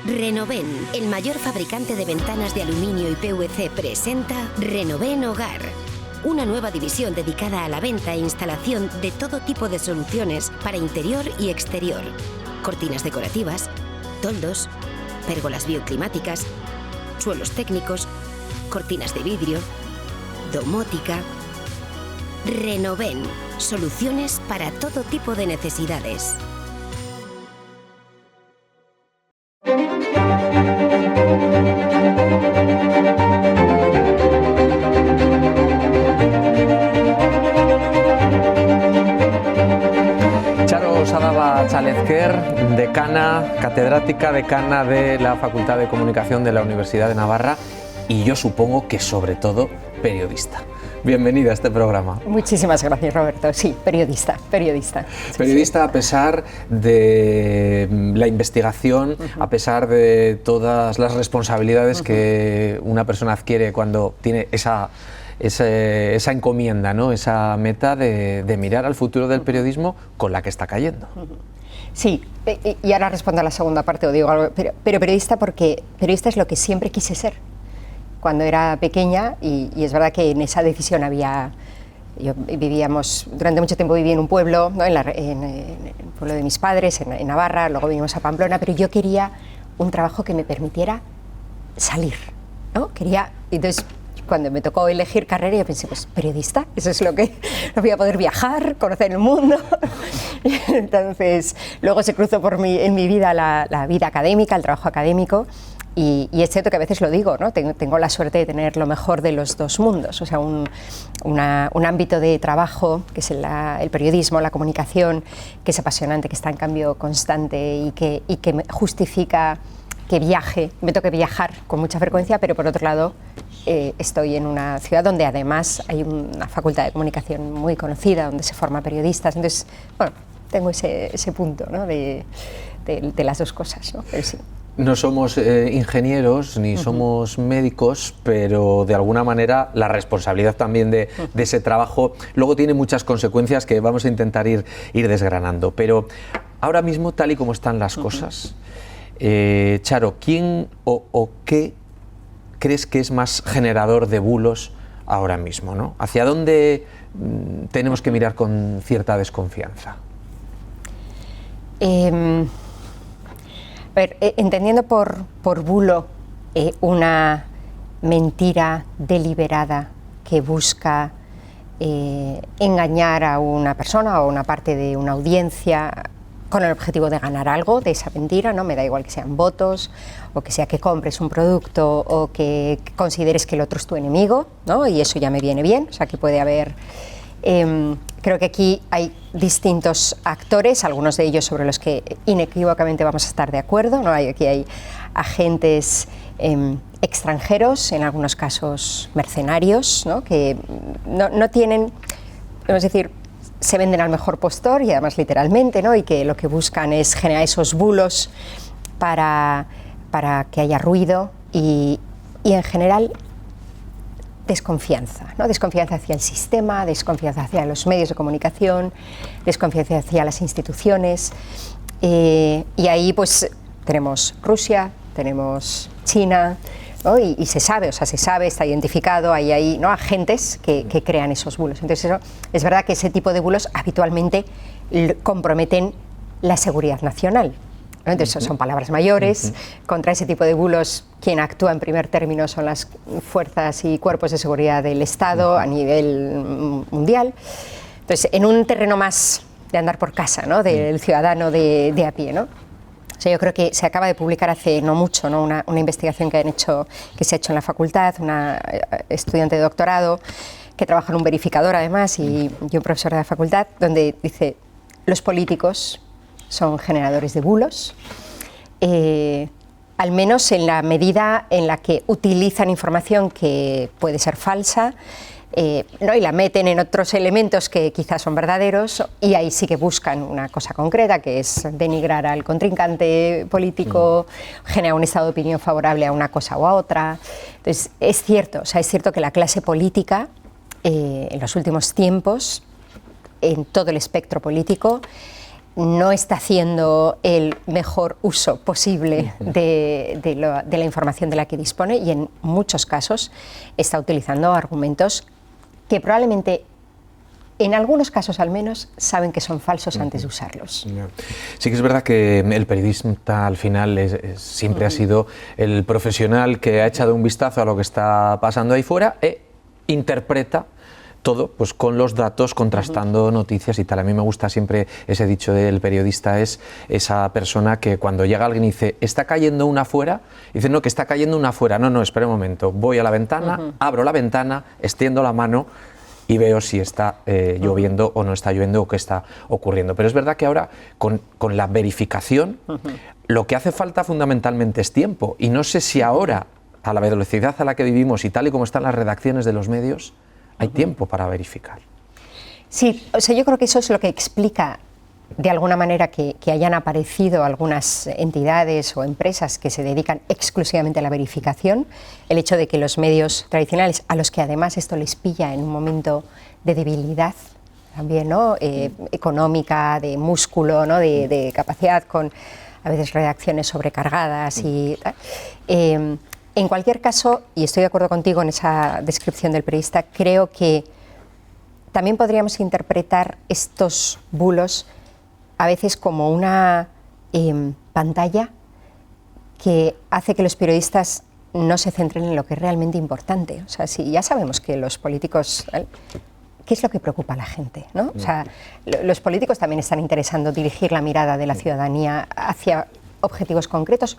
Renoven, el mayor fabricante de ventanas de aluminio y PVC, presenta Renoven Hogar. Una nueva división dedicada a la venta e instalación de todo tipo de soluciones para interior y exterior. Cortinas decorativas, toldos, pérgolas bioclimáticas, suelos técnicos, cortinas de vidrio, domótica. Renoven, soluciones para todo tipo de necesidades. Charo Sadaba Chalezquer, catedrática decana de la Facultad de Comunicación de la Universidad de Navarra y yo supongo que sobre todo periodista. Bienvenida a este programa. Muchísimas gracias, Roberto. Sí, periodista. Periodista a pesar de la investigación, a pesar de todas las responsabilidades que una persona adquiere cuando tiene esa encomienda, ¿no? Esa meta de mirar al futuro del periodismo con la que está cayendo. Sí, y ahora respondo a la segunda parte, o digo algo, pero periodista porque periodista es lo que siempre quise ser cuando era pequeña y es verdad que en esa decisión durante mucho tiempo viví en un pueblo, ¿no? en el pueblo de mis padres, en Navarra, luego vinimos a Pamplona, pero yo quería un trabajo que me permitiera salir, ¿no? Entonces, cuando me tocó elegir carrera, yo pensé, pues periodista, eso es lo que no voy a poder viajar, conocer el mundo. Entonces, luego se cruzó en mi vida la vida académica, el trabajo académico. Y es cierto que a veces lo digo, ¿no? Tengo la suerte de tener lo mejor de los dos mundos, o sea, un ámbito de trabajo, que es el periodismo, la comunicación, que es apasionante, que está en cambio constante y que me justifica que me toque viajar con mucha frecuencia, pero por otro lado estoy en una ciudad donde además hay una facultad de comunicación muy conocida, donde se forma periodistas, entonces, bueno, tengo ese punto, ¿no? de las dos cosas, ¿no? Pero sí. No somos ingenieros ni somos médicos, pero de alguna manera la responsabilidad también de ese trabajo luego tiene muchas consecuencias que vamos a intentar ir desgranando. Pero ahora mismo, tal y como están las cosas, Charo, ¿quién o qué crees que es más generador de bulos ahora mismo, ¿no? ¿Hacia dónde tenemos que mirar con cierta desconfianza? Entendiendo por bulo una mentira deliberada que busca engañar a una persona o una parte de una audiencia con el objetivo de ganar algo de esa mentira, ¿no? Me da igual que sean votos o que sea que compres un producto o que consideres que el otro es tu enemigo, ¿no? Y eso ya me viene bien, o sea que puede haber... creo que aquí hay distintos actores, algunos de ellos sobre los que inequívocamente vamos a estar de acuerdo, ¿no? Aquí hay agentes extranjeros, en algunos casos mercenarios, ¿no? Que no tienen, es decir, se venden al mejor postor y además literalmente, ¿no? Y que lo que buscan es generar esos bulos para que haya ruido y en general desconfianza, ¿no? Desconfianza hacia el sistema, desconfianza hacia los medios de comunicación, desconfianza hacia las instituciones y ahí pues tenemos Rusia, tenemos China, ¿no? Y se sabe, está identificado, hay ¿no? agentes que crean esos bulos. Entonces eso, es verdad que ese tipo de bulos habitualmente comprometen la seguridad nacional. ¿No? Entonces son palabras mayores, contra ese tipo de bulos quien actúa en primer término son las fuerzas y cuerpos de seguridad del Estado a nivel mundial. Entonces en un terreno más de andar por casa, ¿no? Del ciudadano de a pie, ¿no? O sea, yo creo que se acaba de publicar hace no mucho, ¿no? Una investigación que se ha hecho en la facultad, una estudiante de doctorado que trabaja en un verificador además y un profesor de la facultad, donde dice los políticos son generadores de bulos, al menos en la medida en la que utilizan información que puede ser falsa, ¿no? Y la meten en otros elementos que quizás son verdaderos y ahí sí que buscan una cosa concreta, que es denigrar al contrincante político, generar un estado de opinión favorable a una cosa o a otra. Entonces, es cierto que la clase política en los últimos tiempos, en todo el espectro político, no está haciendo el mejor uso posible de la información de la que dispone y en muchos casos está utilizando argumentos que probablemente, en algunos casos al menos, saben que son falsos antes de usarlos. Sí que es verdad que el periodista al final siempre ha sido el profesional que ha echado un vistazo a lo que está pasando ahí fuera e interpreta todo pues con los datos, contrastando noticias y tal. A mí me gusta siempre ese dicho del periodista, es esa persona que cuando llega alguien y dice, ¿está cayendo una afuera? Y dice, no, que está cayendo una afuera. No, espera un momento, voy a la ventana, abro la ventana, extiendo la mano y veo si está lloviendo o no está lloviendo o qué está ocurriendo. Pero es verdad que ahora con la verificación lo que hace falta fundamentalmente es tiempo, y no sé si ahora, a la velocidad a la que vivimos y tal y como están las redacciones de los medios, hay tiempo para verificar. Sí, o sea, yo creo que eso es lo que explica de alguna manera que hayan aparecido algunas entidades o empresas que se dedican exclusivamente a la verificación, el hecho de que los medios tradicionales, a los que además esto les pilla en un momento de debilidad también, ¿no? Económica, de músculo, ¿no? de capacidad, con a veces redacciones sobrecargadas y tal. En cualquier caso, y estoy de acuerdo contigo en esa descripción del periodista, creo que también podríamos interpretar estos bulos a veces como una pantalla que hace que los periodistas no se centren en lo que es realmente importante. O sea, si ya sabemos que los políticos, ¿qué es lo que preocupa a la gente, ¿no? O sea, los políticos también están interesando dirigir la mirada de la ciudadanía hacia objetivos concretos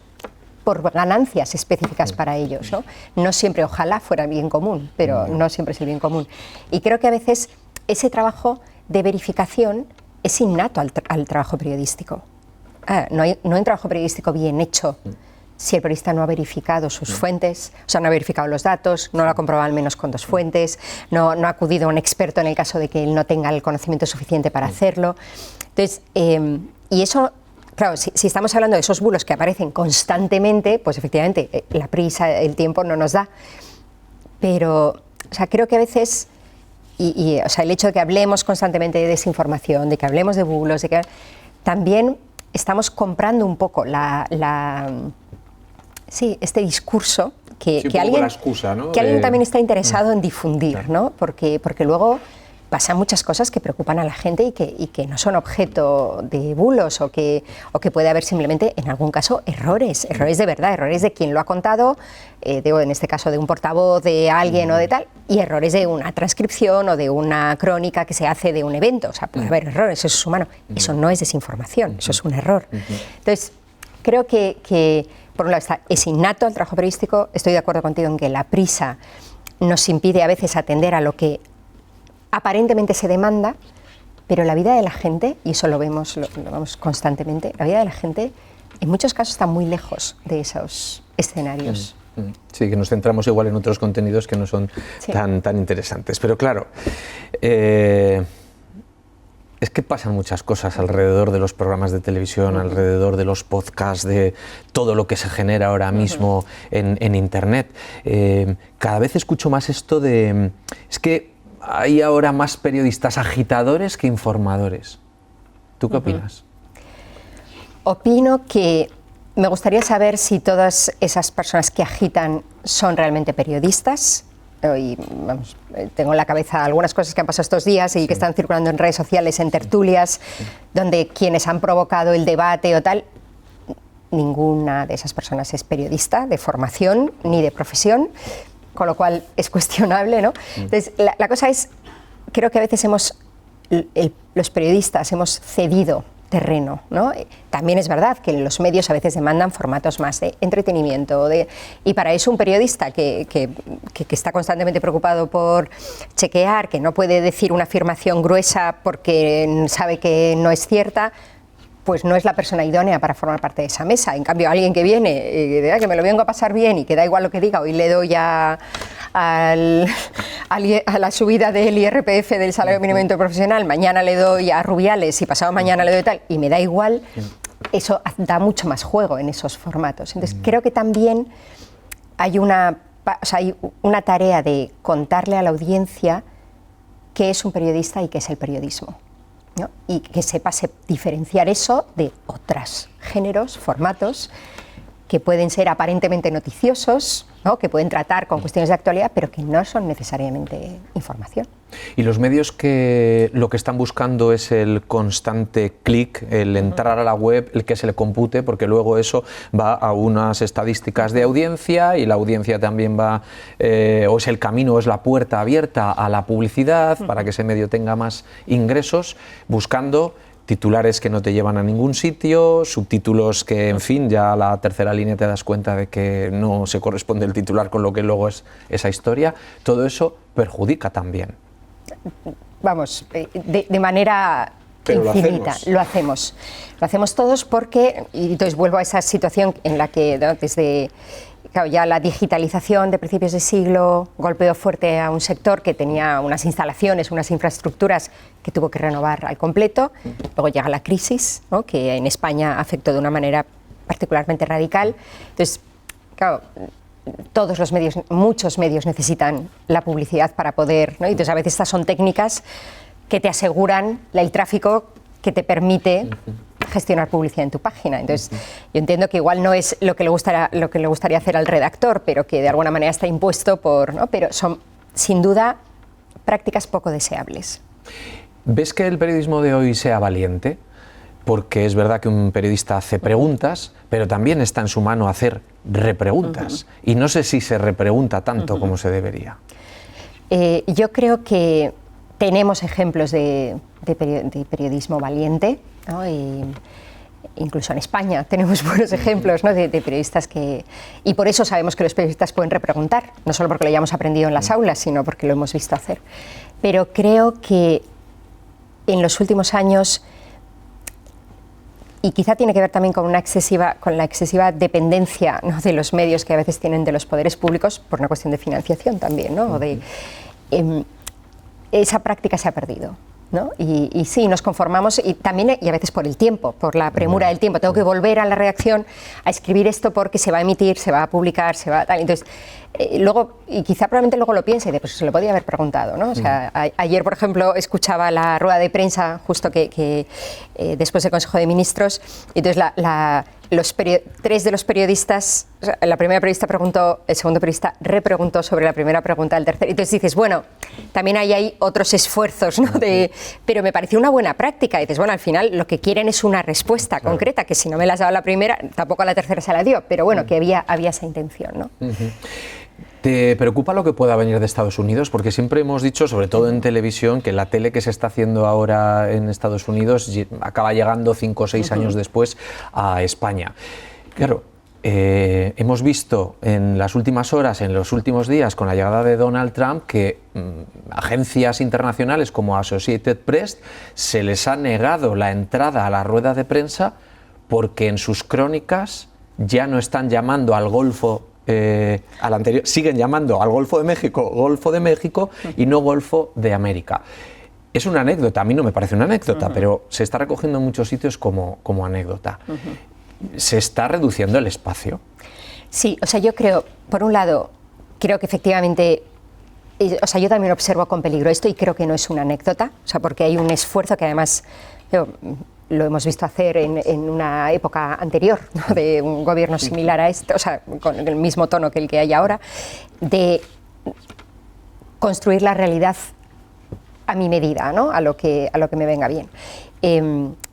por ganancias específicas para ellos, ¿no? No siempre, ojalá fuera el bien común, pero no siempre es el bien común. Y creo que a veces ese trabajo de verificación es innato al trabajo periodístico. No hay un trabajo periodístico bien hecho si el periodista no ha verificado sus fuentes, o sea, no ha verificado los datos, no lo ha comprobado al menos con 2 fuentes, no ha acudido a un experto en el caso de que él no tenga el conocimiento suficiente para hacerlo. Entonces, y eso, claro, si estamos hablando de esos bulos que aparecen constantemente, pues efectivamente la prisa, el tiempo no nos da. Pero, o sea, creo que a veces, o sea, el hecho de que hablemos constantemente de desinformación, de que hablemos de bulos, de que también estamos comprando un poco este discurso que alguien, la excusa, ¿no? que alguien también está interesado en difundir, ¿no? Porque luego pasan muchas cosas que preocupan a la gente y que no son objeto de bulos o que puede haber simplemente, en algún caso, errores de verdad, errores de quien lo ha contado, en este caso de un portavoz, de alguien o de tal, y errores de una transcripción o de una crónica que se hace de un evento. O sea, puede haber errores, eso es humano. Eso no es desinformación, eso es un error. Entonces, creo que por un lado es innato al trabajo periodístico. Estoy de acuerdo contigo en que la prisa nos impide a veces atender a lo que aparentemente se demanda, pero la vida de la gente, y eso lo vemos constantemente, la vida de la gente en muchos casos está muy lejos de esos escenarios. Sí, que nos centramos igual en otros contenidos que no son tan interesantes. Pero claro, es que pasan muchas cosas alrededor de los programas de televisión, alrededor de los podcasts, de todo lo que se genera ahora mismo en Internet. Cada vez escucho más esto de... Es que hay ahora más periodistas agitadores que informadores. ¿Tú qué opinas? Opino que me gustaría saber si todas esas personas que agitan son realmente periodistas. Y, vamos, tengo en la cabeza algunas cosas que han pasado estos días y que están circulando en redes sociales, en tertulias, donde quienes han provocado el debate o tal, ninguna de esas personas es periodista de formación ni de profesión, con lo cual es cuestionable, ¿no? Entonces, la cosa es, creo que a veces los periodistas hemos cedido terreno, ¿no? También es verdad que los medios a veces demandan formatos más de entretenimiento, y para eso un periodista que está constantemente preocupado por chequear, que no puede decir una afirmación gruesa porque sabe que no es cierta, pues no es la persona idónea para formar parte de esa mesa. En cambio, alguien que viene, que me lo vengo a pasar bien y que da igual lo que diga, hoy le doy a la subida del IRPF del salario mínimo interprofesional, mañana le doy a Rubiales y pasado mañana le doy tal, y me da igual, eso da mucho más juego en esos formatos. Entonces, creo que también hay una tarea de contarle a la audiencia qué es un periodista y qué es el periodismo. ¿no? Y que sepa diferenciar eso de otros géneros, formatos, que pueden ser aparentemente noticiosos, ¿no? Que pueden tratar con cuestiones de actualidad, pero que no son necesariamente información. Y los medios que lo que están buscando es el constante clic, el entrar a la web, el que se le compute, porque luego eso va a unas estadísticas de audiencia y la audiencia también va, o es el camino, o es la puerta abierta a la publicidad para que ese medio tenga más ingresos, buscando titulares que no te llevan a ningún sitio, subtítulos que, en fin, ya a la tercera línea te das cuenta de que no se corresponde el titular con lo que luego es esa historia. Todo eso perjudica también. Vamos, de manera pero infinita. Lo hacemos todos porque, y entonces vuelvo a esa situación en la que, ¿no? Desde... Claro, ya la digitalización de principios de siglo golpeó fuerte a un sector que tenía unas instalaciones, unas infraestructuras que tuvo que renovar al completo. Luego llega la crisis, ¿no? Que en España afectó de una manera particularmente radical. Entonces, claro, todos los medios, muchos medios necesitan la publicidad para poder, ¿no? Y entonces a veces estas son técnicas que te aseguran el tráfico que te permite gestionar publicidad en tu página. Entonces, yo entiendo que igual no es lo que le gustaría hacer al redactor, pero que de alguna manera está impuesto por, ¿no? Pero son, sin duda, prácticas poco deseables. ¿Ves que el periodismo de hoy sea valiente? Porque es verdad que un periodista hace preguntas, pero también está en su mano hacer repreguntas. Y no sé si se repregunta tanto como se debería. Yo creo que tenemos ejemplos de periodismo valiente, ¿no? Incluso en España tenemos buenos ejemplos, ¿no? de periodistas que... Y por eso sabemos que los periodistas pueden repreguntar, no solo porque lo hayamos aprendido en las aulas, sino porque lo hemos visto hacer. Pero creo que en los últimos años, y quizá tiene que ver también con la excesiva dependencia, ¿no? de los medios que a veces tienen de los poderes públicos, por una cuestión de financiación también, ¿no? Esa práctica se ha perdido, ¿no? Y sí, nos conformamos, y también, y a veces por el tiempo, por la premura del tiempo. Tengo que volver a la redacción a escribir esto porque se va a emitir, se va a publicar, se va a tal. Entonces, luego, y quizá probablemente luego lo piense, y pues se lo podía haber preguntado, ¿no? O sea, ayer, por ejemplo, escuchaba la rueda de prensa justo que después del Consejo de Ministros, y entonces tres de los periodistas, o sea, la primera periodista preguntó, el segundo periodista repreguntó sobre la primera pregunta del tercero. Entonces dices, bueno, también hay otros esfuerzos, ¿no? Pero me pareció una buena práctica. Y dices, bueno, al final lo que quieren es una respuesta concreta, que si no me la has dado a la primera, tampoco a la tercera se la dio, pero bueno, que había esa intención, ¿no? ¿Te preocupa lo que pueda venir de Estados Unidos? Porque siempre hemos dicho, sobre todo en televisión, que la tele que se está haciendo ahora en Estados Unidos acaba llegando 5 o 6 años después a España. Claro, hemos visto en las últimas horas, en los últimos días, con la llegada de Donald Trump, que agencias internacionales como Associated Press se les ha negado la entrada a la rueda de prensa porque en sus crónicas ya no están llamando al Golfo al anterior, siguen llamando al Golfo de México y no Golfo de América. Es una anécdota, a mí no me parece una anécdota, pero se está recogiendo en muchos sitios como anécdota. ¿Se está reduciendo el espacio? Sí, o sea, yo creo, por un lado, creo que efectivamente, o sea, yo también observo con peligro esto y creo que no es una anécdota, o sea, porque hay un esfuerzo que además lo hemos visto hacer en una época anterior, ¿no? De un gobierno similar a este, o sea, con el mismo tono que el que hay ahora, de construir la realidad a mi medida, ¿no? a lo que me venga bien.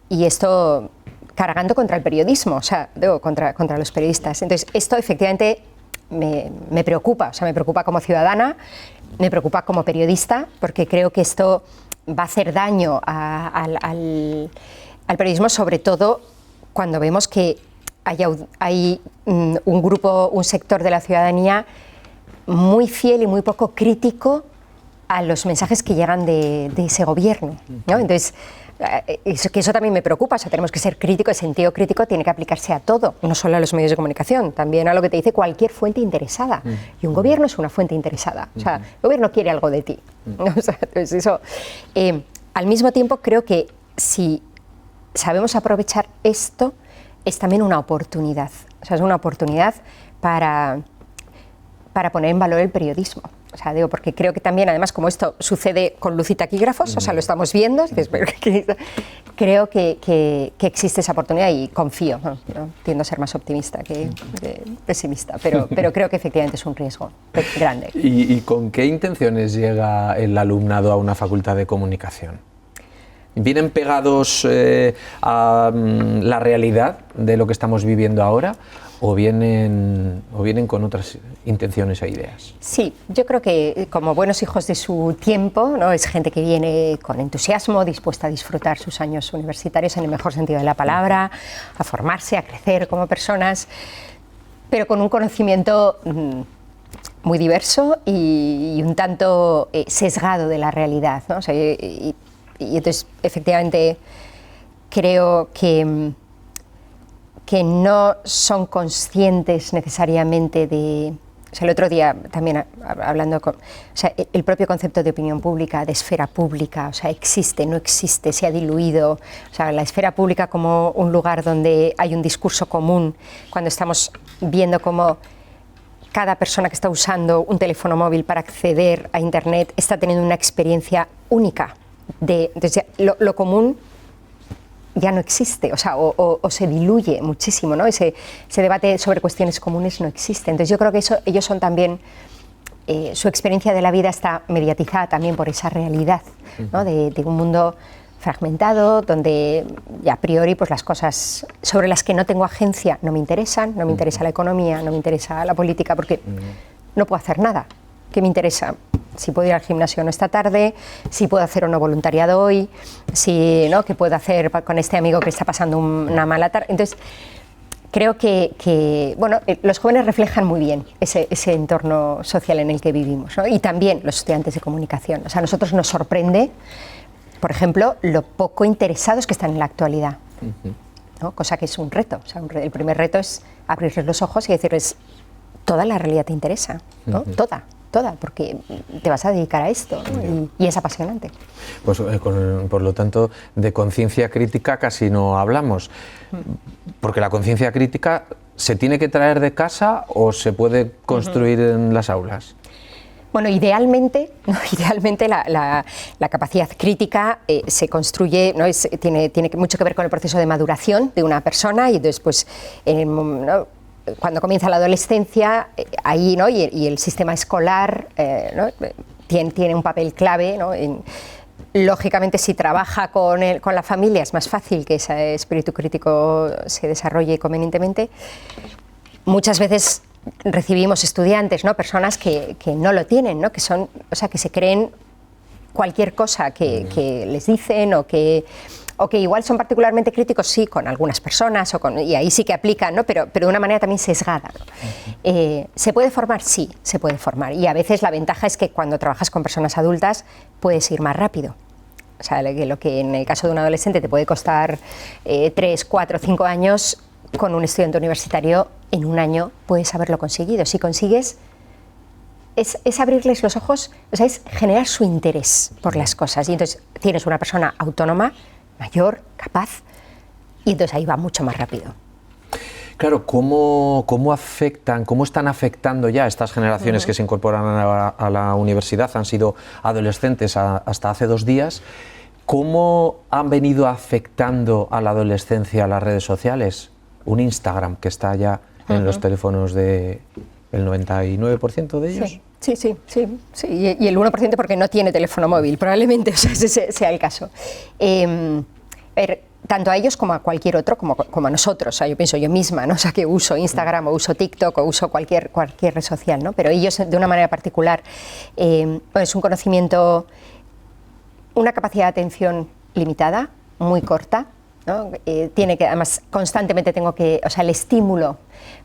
Y esto cargando contra el periodismo, o sea, contra los periodistas. Entonces, esto efectivamente me preocupa, o sea, me preocupa como ciudadana, me preocupa como periodista, porque creo que esto va a hacer daño al periodismo, sobre todo cuando vemos que hay un grupo, un sector de la ciudadanía muy fiel y muy poco crítico a los mensajes que llegan de ese gobierno, ¿no? Entonces, eso también me preocupa. O sea, tenemos que ser críticos, el sentido crítico tiene que aplicarse a todo, no solo a los medios de comunicación, también a lo que te dice cualquier fuente interesada. Y un gobierno es una fuente interesada. O sea, el gobierno quiere algo de ti. O sea, entonces eso, al mismo tiempo, creo que si sabemos aprovechar esto, es también una oportunidad. O sea, es una oportunidad para poner en valor el periodismo. O sea, digo, porque creo que también, además, como esto sucede con luz y taquígrafos, o sea, lo estamos viendo, dices, creo que existe esa oportunidad y confío, ¿no? Tiendo a ser más optimista que pesimista, pero creo que efectivamente es un riesgo grande. ¿Y con qué intenciones llega el alumnado a una facultad de comunicación? ¿Vienen pegados a la realidad de lo que estamos viviendo ahora o vienen con otras intenciones e ideas? Sí, yo creo que como buenos hijos de su tiempo, ¿no? Es gente que viene con entusiasmo, dispuesta a disfrutar sus años universitarios en el mejor sentido de la palabra, a formarse, a crecer como personas, pero con un conocimiento muy diverso y un tanto sesgado de la realidad, ¿no? O sea, y entonces, efectivamente, creo que no son conscientes necesariamente de... O sea, el otro día también hablando con... O sea, el propio concepto de opinión pública, de esfera pública, o sea, existe, no existe, se ha diluido. O sea, la esfera pública como un lugar donde hay un discurso común, cuando estamos viendo cómo cada persona que está usando un teléfono móvil para acceder a Internet está teniendo una experiencia única. Entonces, lo común ya no existe, o sea, o se diluye muchísimo, ¿no? Ese debate sobre cuestiones comunes no existe. Entonces yo creo que ellos son también, su experiencia de la vida está mediatizada también por esa realidad, ¿no? De un mundo fragmentado, donde a priori pues las cosas sobre las que no tengo agencia no me interesan, no me interesa la economía, no me interesa la política, porque no puedo hacer nada. ¿Qué me interesa? Si puedo ir al gimnasio o no esta tarde, si puedo hacer o no voluntariado hoy, si, ¿no? qué puedo hacer con este amigo que está pasando una mala tarde. Entonces, creo que bueno, los jóvenes reflejan muy bien ese entorno social en el que vivimos, ¿no? Y también los estudiantes de comunicación. O sea, a nosotros nos sorprende, por ejemplo, lo poco interesados que están en la actualidad, ¿no? Cosa que es un reto. O sea, el primer reto es abrirles los ojos y decirles, toda la realidad te interesa, ¿no? Toda, porque te vas a dedicar a esto, ¿no? y es apasionante. Pues por lo tanto, de conciencia crítica casi no hablamos, porque la conciencia crítica se tiene que traer de casa o se puede construir en las aulas. Bueno, idealmente la capacidad crítica se construye, ¿no? Tiene mucho que ver con el proceso de maduración de una persona y después, ¿no? Cuando comienza la adolescencia, ahí, ¿no? y el sistema escolar, ¿no? tiene un papel clave, ¿no? Lógicamente, si trabaja con la familia es más fácil que ese espíritu crítico se desarrolle convenientemente. Muchas veces recibimos estudiantes, ¿no? Personas que no lo tienen, ¿no? Que se creen cualquier cosa que les dicen o que igual son particularmente críticos, sí, con algunas personas, y ahí sí que aplican, ¿no? pero de una manera también sesgada, ¿no? ¿Se puede formar? Sí, se puede formar. Y a veces la ventaja es que cuando trabajas con personas adultas puedes ir más rápido. O sea, lo que en el caso de un adolescente te puede costar 3, 4, 5 años, con un estudiante universitario en un año puedes haberlo conseguido. Si consigues... Es abrirles los ojos, o sea, es generar su interés por las cosas. Y entonces tienes una persona autónoma, mayor, capaz, y entonces ahí va mucho más rápido. Claro, ¿cómo están afectando ya estas generaciones que se incorporan a la universidad? Han sido adolescentes hasta hace 2 días. ¿Cómo han venido afectando a la adolescencia las redes sociales? Un Instagram que está ya en los teléfonos del 99% de ellos. Sí, y el 1% porque no tiene teléfono móvil, probablemente, o sea, ese sea el caso. Tanto a ellos como a cualquier otro, como a nosotros. O sea, yo pienso yo misma, ¿no? O sea, que uso Instagram o uso TikTok o uso cualquier red social, ¿no? Pero ellos de una manera particular es un conocimiento, una capacidad de atención limitada, muy corta, ¿no? Tiene que, además, constantemente o sea, el estímulo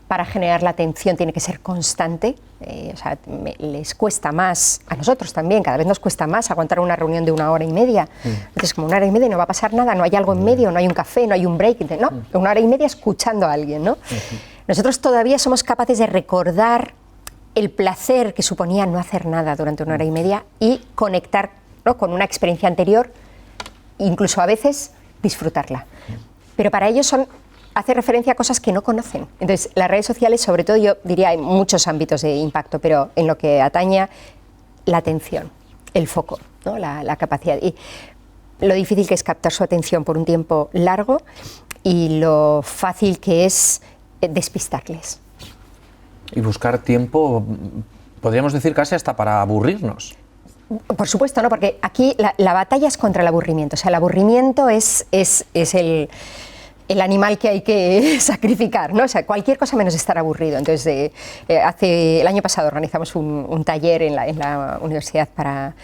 para generar la atención tiene que ser constante, o sea, les cuesta más, a nosotros también, cada vez nos cuesta más aguantar una reunión de 1 hora y media. Entonces, como 1 hora y media no va a pasar nada, no hay algo en medio, no hay un café, no hay un break, no, 1 hora y media escuchando a alguien, ¿no? Nosotros todavía somos capaces de recordar el placer que suponía no hacer nada durante 1 hora y media y conectar, ¿no? Con una experiencia anterior, incluso a veces disfrutarla. Pero para ellos hace referencia a cosas que no conocen. Entonces, las redes sociales, sobre todo, yo diría, hay muchos ámbitos de impacto, pero en lo que atañe la atención, el foco, ¿no? La capacidad. Y lo difícil que es captar su atención por un tiempo largo y lo fácil que es despistarles. Y buscar tiempo, podríamos decir casi hasta para aburrirnos. Por supuesto, ¿no? Porque aquí la batalla es contra el aburrimiento. O sea, el aburrimiento es el animal que hay que sacrificar, ¿no? O sea, cualquier cosa menos estar aburrido. Entonces, el año pasado organizamos un taller en la universidad para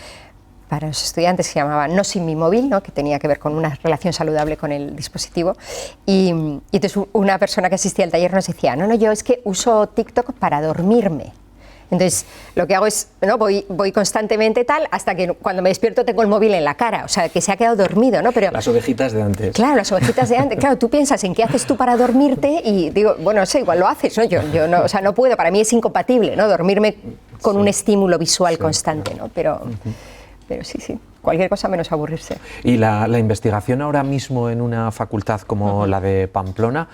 los estudiantes que se llamaba No sin mi móvil, ¿no? Que tenía que ver con una relación saludable con el dispositivo. Y entonces una persona que asistía al taller nos decía, no, yo es que uso TikTok para dormirme. Entonces, lo que hago es, ¿no? voy constantemente tal, hasta que cuando me despierto tengo el móvil en la cara, o sea, que se ha quedado dormido, ¿no? Pero, las ovejitas de antes. Claro, las ovejitas de antes. Claro, tú piensas en qué haces tú para dormirte y digo, bueno, no sé, igual lo haces, ¿no? Yo no, o sea, no puedo, para mí es incompatible, ¿no? Dormirme con un estímulo visual constante, ¿no? Pero sí, cualquier cosa menos aburrirse. Y la investigación ahora mismo en una facultad como la de Pamplona,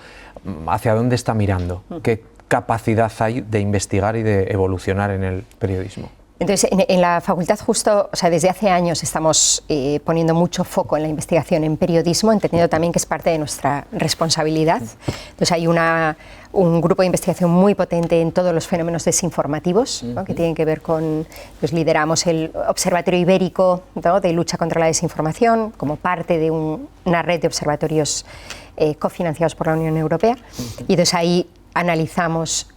¿hacia dónde está mirando? ¿Qué capacidad hay de investigar y de evolucionar en el periodismo? Entonces, en la facultad justo, o sea, desde hace años estamos poniendo mucho foco en la investigación en periodismo, entendiendo también que es parte de nuestra responsabilidad. Entonces, hay un grupo de investigación muy potente en todos los fenómenos desinformativos, ¿no? Que tienen que ver con, pues lideramos el Observatorio Ibérico, ¿no? De lucha contra la desinformación, como parte de una red de observatorios cofinanciados por la Unión Europea. Y entonces ahí analizamos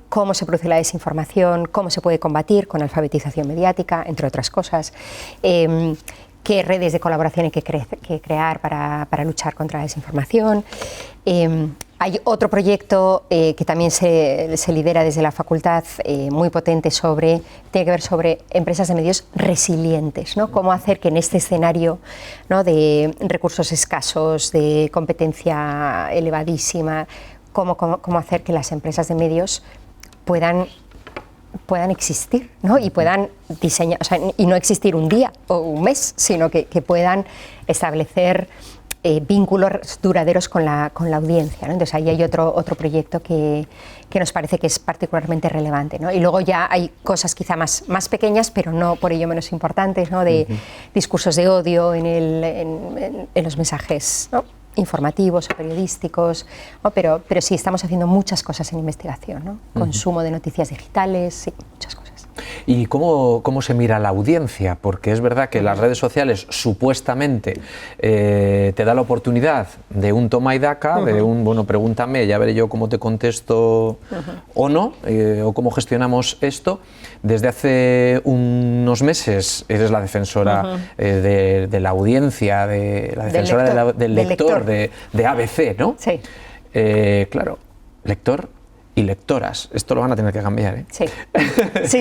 cómo se produce la desinformación, cómo se puede combatir con alfabetización mediática, entre otras cosas, qué redes de colaboración hay que crear para luchar contra la desinformación. Hay otro proyecto que también se lidera desde la facultad, muy potente, tiene que ver sobre empresas de medios resilientes, ¿no? Cómo hacer que en este escenario, ¿no? De recursos escasos, de competencia elevadísima, cómo hacer que las empresas de medios puedan existir, ¿no? Y puedan diseñar, o sea, y no existir un día o un mes, sino que puedan establecer vínculos duraderos con la audiencia, ¿no? Entonces ahí hay otro proyecto que nos parece que es particularmente relevante, ¿no? Y luego ya hay cosas quizá más pequeñas, pero no por ello menos importantes, ¿no? De discursos de odio en los mensajes, ¿no? Informativos o periodísticos, ¿no? Pero sí estamos haciendo muchas cosas en investigación, ¿no? Consumo de noticias digitales, sí, muchas cosas. ¿Y cómo se mira la audiencia? Porque es verdad que las redes sociales supuestamente te da la oportunidad de un toma y daca, de un, bueno, pregúntame, ya veré yo cómo te contesto o no, o cómo gestionamos esto. Desde hace unos meses eres la defensora de la audiencia, la defensora del lector, de ABC, ¿no? Sí. Claro, lector y lectoras. Esto lo van a tener que cambiar, ¿eh? Sí.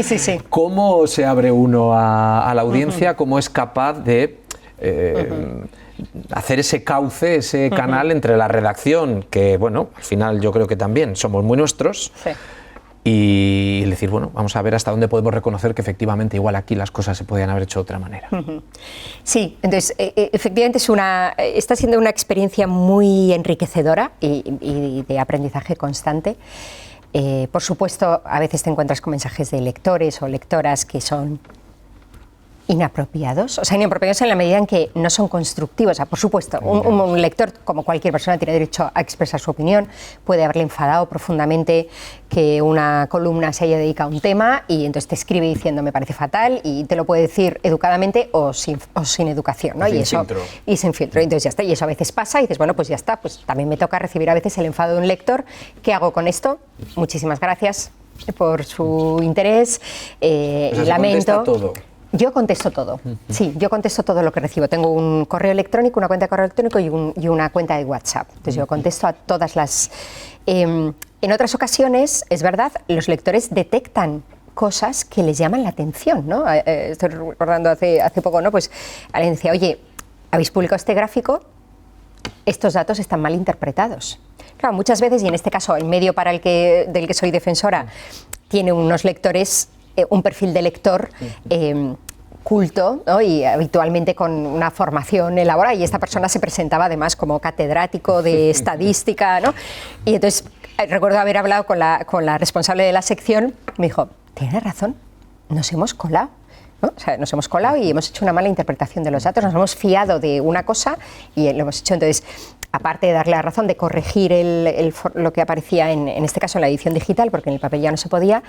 Sí. ¿Cómo se abre uno a la audiencia? ¿Cómo es capaz de hacer ese cauce, ese canal entre la redacción, que, bueno, al final yo creo que también somos muy nuestros, y decir, bueno, vamos a ver hasta dónde podemos reconocer que efectivamente igual aquí las cosas se podían haber hecho de otra manera? Sí, entonces efectivamente está siendo una experiencia muy enriquecedora y de aprendizaje constante. Por supuesto, a veces te encuentras con mensajes de lectores o lectoras que son inapropiados, o sea, inapropiados en la medida en que no son constructivos. O sea, por supuesto, un lector, como cualquier persona, tiene derecho a expresar su opinión, puede haberle enfadado profundamente que una columna se haya dedicado a un tema y entonces te escribe diciendo me parece fatal, y te lo puede decir educadamente o sin educación, ¿no? Y sin filtro. Entonces ya está, y eso a veces pasa y dices, bueno, pues ya está, pues también me toca recibir a veces el enfado de un lector. ¿Qué hago con esto? Muchísimas gracias por su interés, lamento. Todo. Yo contesto todo, sí, yo contesto todo lo que recibo. Tengo un correo electrónico, una cuenta de correo electrónico y una cuenta de WhatsApp. Entonces yo contesto a todas las... en otras ocasiones, es verdad, los lectores detectan cosas que les llaman la atención, ¿no? Estoy recordando hace poco, ¿no? Pues alguien decía, oye, ¿habéis publicado este gráfico? Estos datos están mal interpretados. Claro, muchas veces, y en este caso el medio del que soy defensora tiene unos lectores, un perfil de lector culto, ¿no? Y habitualmente con una formación elaborada, y esta persona se presentaba además como catedrático de estadística, ¿no? Y entonces recuerdo haber hablado con la responsable de la sección, me dijo, tienes razón, nos hemos colado. ¿no? O sea, nos hemos colado y hemos hecho una mala interpretación de los datos, nos hemos fiado de una cosa y lo hemos hecho. Entonces, aparte de darle la razón, de corregir lo que aparecía en este caso en la edición digital, porque en el papel ya no se podía,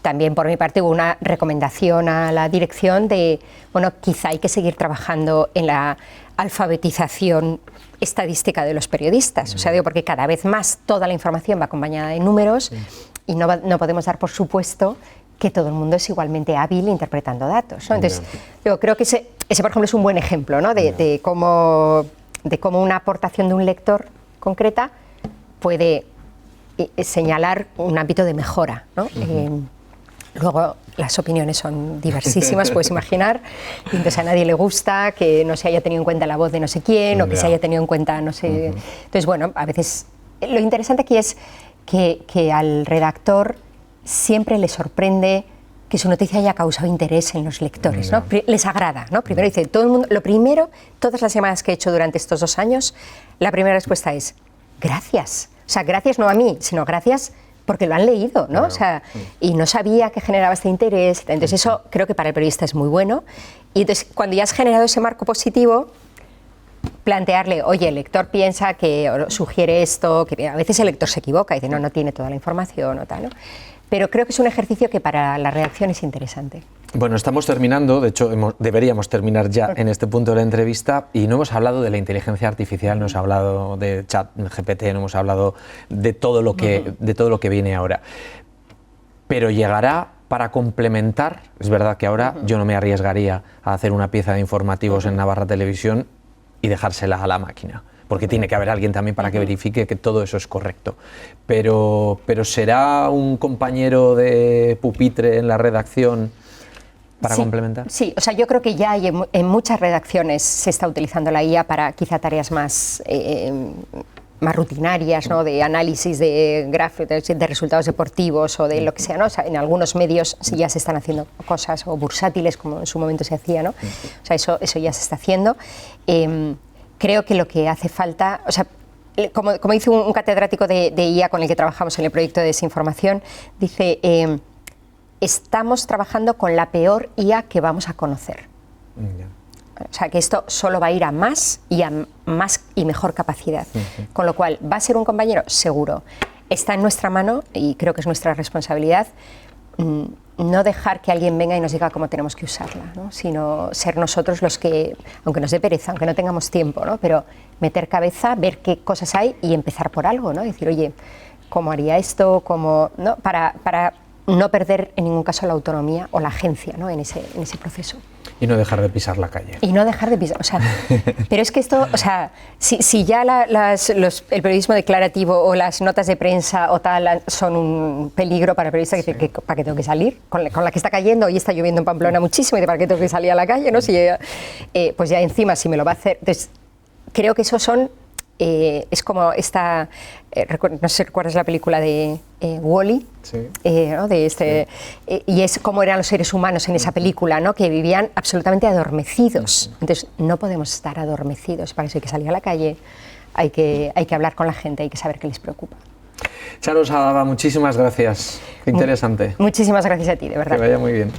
también por mi parte hubo una recomendación a la dirección de, bueno, quizá hay que seguir trabajando en la alfabetización estadística de los periodistas. O sea, digo, porque cada vez más toda la información va acompañada de números y no podemos dar por supuesto que todo el mundo es igualmente hábil interpretando datos, ¿no? Entonces, yo creo que ese, por ejemplo, es un buen ejemplo, ¿no? de cómo una aportación de un lector concreta puede señalar un ámbito de mejora, ¿no? Luego las opiniones son diversísimas, puedes imaginar, y entonces a nadie le gusta que no se haya tenido en cuenta la voz de no sé quién o que se haya tenido en cuenta no sé... Entonces, bueno, a veces lo interesante aquí es que al redactor siempre le sorprende que su noticia haya causado interés en los lectores, ¿no? Les agrada, ¿no? Primero dice, todo el mundo, lo primero, todas las llamadas que he hecho durante estos 2 años, la primera respuesta es, gracias. O sea, gracias no a mí, sino gracias porque lo han leído, ¿no? Claro. O sea, y no sabía que generaba este interés. Entonces eso creo que para el periodista es muy bueno. Y entonces cuando ya has generado ese marco positivo, plantearle, oye, el lector piensa que o sugiere esto, que a veces el lector se equivoca y dice, no tiene toda la información o tal, ¿no? Pero creo que es un ejercicio que para la redacción es interesante. Bueno, estamos terminando, de hecho deberíamos terminar ya en este punto de la entrevista y no hemos hablado de la inteligencia artificial, no hemos hablado de ChatGPT, no hemos hablado de todo lo que viene ahora. Pero llegará para complementar, es verdad que ahora yo no me arriesgaría a hacer una pieza de informativos en Navarra Televisión y dejársela a la máquina, porque tiene que haber alguien también para que verifique que todo eso es correcto. Pero ¿será un compañero de pupitre en la redacción para complementar? Sí, o sea, yo creo que ya hay en muchas redacciones se está utilizando la IA para quizá tareas más rutinarias, ¿no? De análisis de gráficos, de resultados deportivos o de lo que sea, ¿no? O sea, en algunos medios ya se están haciendo cosas, o bursátiles, como en su momento se hacía, ¿no? O sea, eso ya se está haciendo. Creo que lo que hace falta, o sea, como dice un catedrático de IA con el que trabajamos en el proyecto de desinformación, dice, estamos trabajando con la peor IA que vamos a conocer. O sea, que esto solo va a ir a más y mejor capacidad. Con lo cual, ¿va a ser un compañero? Seguro. Está en nuestra mano, y creo que es nuestra responsabilidad, no dejar que alguien venga y nos diga cómo tenemos que usarla, ¿no? Sino ser nosotros los que, aunque nos dé pereza, aunque no tengamos tiempo, ¿no? Pero meter cabeza, ver qué cosas hay y empezar por algo, ¿no? Decir, oye, ¿cómo haría esto? ¿Cómo? ¿No? Para no perder en ningún caso la autonomía o la agencia, ¿no? en ese proceso. Y no dejar de pisar la calle. Y no dejar de pisar, o sea, pero es que esto, o sea, si ya el periodismo declarativo o las notas de prensa o tal son un peligro para el periodista, que dice, ¿para qué tengo que salir? Con la que está cayendo, hoy está lloviendo en Pamplona muchísimo, y de ¿para qué tengo que salir a la calle? ¿No? Pues ya encima, si me lo va a hacer. Entonces, creo que esos son, es como esta, no sé si recuerdas la película de Wall-E, ¿no? Y es cómo eran los seres humanos en esa película, ¿no? Que vivían absolutamente adormecidos. Entonces no podemos estar adormecidos, para eso hay que salir a la calle, hay que hablar con la gente, hay que saber qué les preocupa. Charo Sadaba, muchísimas gracias, qué interesante. Muchísimas gracias a ti, de verdad. Que vaya muy bien.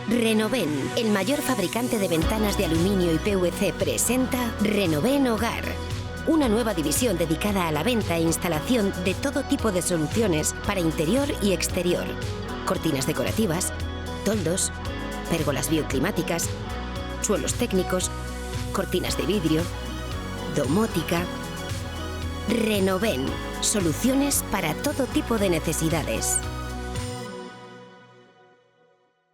Renoven, el mayor fabricante de ventanas de aluminio y PVC, presenta Renoven Hogar. Una nueva división dedicada a la venta e instalación de todo tipo de soluciones para interior y exterior. Cortinas decorativas, toldos, pérgolas bioclimáticas, suelos técnicos, cortinas de vidrio, domótica. Renoven, soluciones para todo tipo de necesidades.